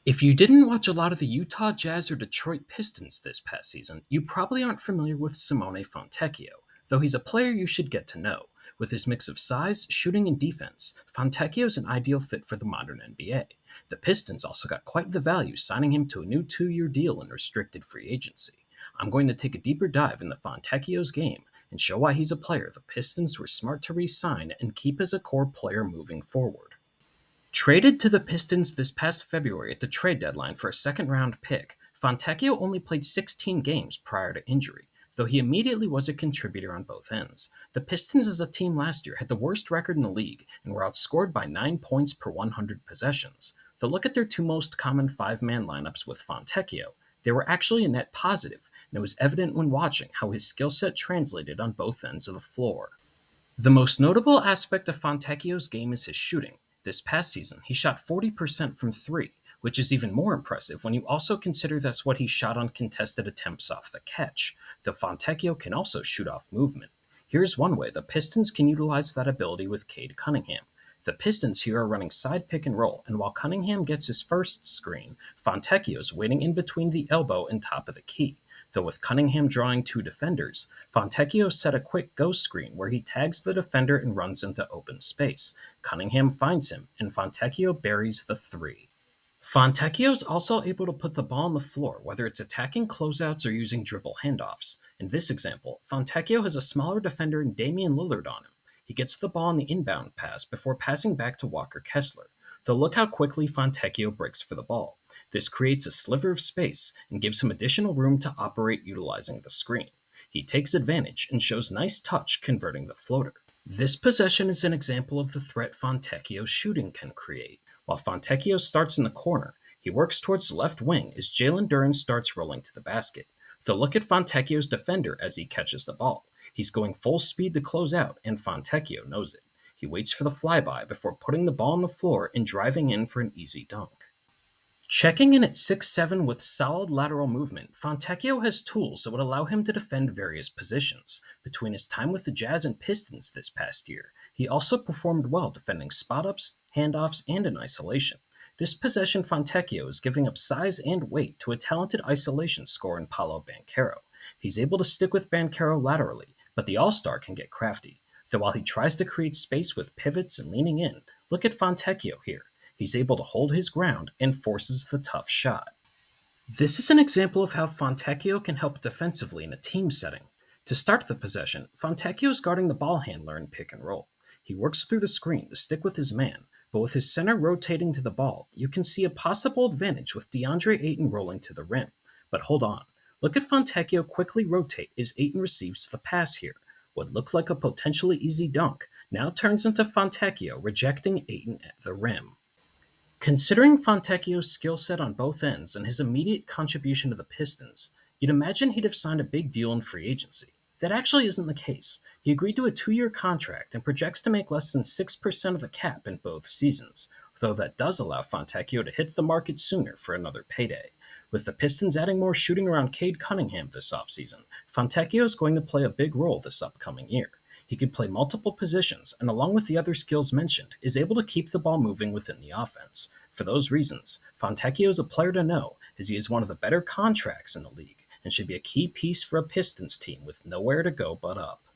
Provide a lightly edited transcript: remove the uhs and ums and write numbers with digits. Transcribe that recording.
If you didn't watch a lot of the Utah Jazz or Detroit Pistons this past season, you probably aren't familiar with Simone Fontecchio, though he's a player you should get to know. With his mix of size, shooting, and defense, Fontecchio is an ideal fit for the modern NBA. The Pistons also got quite the value signing him to a new 2-year deal in restricted free agency. I'm going to take a deeper dive into Fontecchio's game and show why he's a player the Pistons were smart to re-sign and keep as a core player moving forward. Traded to the Pistons this past February at the trade deadline for a second-round pick, Fontecchio only played 16 games prior to injury, though he immediately was a contributor on both ends. The Pistons as a team last year had the worst record in the league and were outscored by 9 points per 100 possessions. Though look at their two most common five-man lineups with Fontecchio, they were actually a net positive, and it was evident when watching how his skill set translated on both ends of the floor. The most notable aspect of Fontecchio's game is his shooting. This past season, he shot 40% from three, which is even more impressive when you also consider that's what he shot on contested attempts off the catch, though Fontecchio can also shoot off movement. Here's one way the Pistons can utilize that ability with Cade Cunningham. The Pistons here are running side pick and roll, and while Cunningham gets his first screen, Fontecchio is waiting in between the elbow and top of the key. Though with Cunningham drawing two defenders, Fontecchio set a quick ghost screen where he tags the defender and runs into open space. Cunningham finds him, and Fontecchio buries the three. Fontecchio is also able to put the ball on the floor, whether it's attacking closeouts or using dribble handoffs. In this example, Fontecchio has a smaller defender in Damian Lillard on him. He gets the ball on the inbound pass before passing back to Walker Kessler. Though look how quickly Fontecchio breaks for the ball. This creates a sliver of space and gives him additional room to operate utilizing the screen. He takes advantage and shows nice touch converting the floater. This possession is an example of the threat Fontecchio's shooting can create. While Fontecchio starts in the corner, he works towards the left wing as Jalen Duren starts rolling to the basket. Though look at Fontecchio's defender as he catches the ball. He's going full speed to close out, and Fontecchio knows it. He waits for the flyby before putting the ball on the floor and driving in for an easy dunk. Checking in at 6'7" with solid lateral movement, Fontecchio has tools that would allow him to defend various positions. Between his time with the Jazz and Pistons this past year, he also performed well defending spot-ups, handoffs, and in isolation. This possession Fontecchio is giving up size and weight to a talented isolation scorer in Paolo Banchero. He's able to stick with Banchero laterally, but the All-Star can get crafty. Though while he tries to create space with pivots and leaning in, look at Fontecchio here. He's able to hold his ground and forces the tough shot. This is an example of how Fontecchio can help defensively in a team setting. To start the possession, Fontecchio is guarding the ball handler in pick and roll. He works through the screen to stick with his man, but with his center rotating to the ball, you can see a possible advantage with DeAndre Ayton rolling to the rim. But hold on. Look at Fontecchio quickly rotate as Ayton receives the pass here. What looked like a potentially easy dunk now turns into Fontecchio rejecting Ayton at the rim. Considering Fontecchio's skill set on both ends and his immediate contribution to the Pistons, you'd imagine he'd have signed a big deal in free agency. That actually isn't the case. He agreed to a 2-year contract and projects to make less than 6% of the cap in both seasons, though that does allow Fontecchio to hit the market sooner for another payday. With the Pistons adding more shooting around Cade Cunningham this offseason, Fontecchio is going to play a big role this upcoming year. He could play multiple positions and, along with the other skills mentioned, is able to keep the ball moving within the offense. For those reasons, Fontecchio is a player to know, as he is one of the better contracts in the league and should be a key piece for a Pistons team with nowhere to go but up.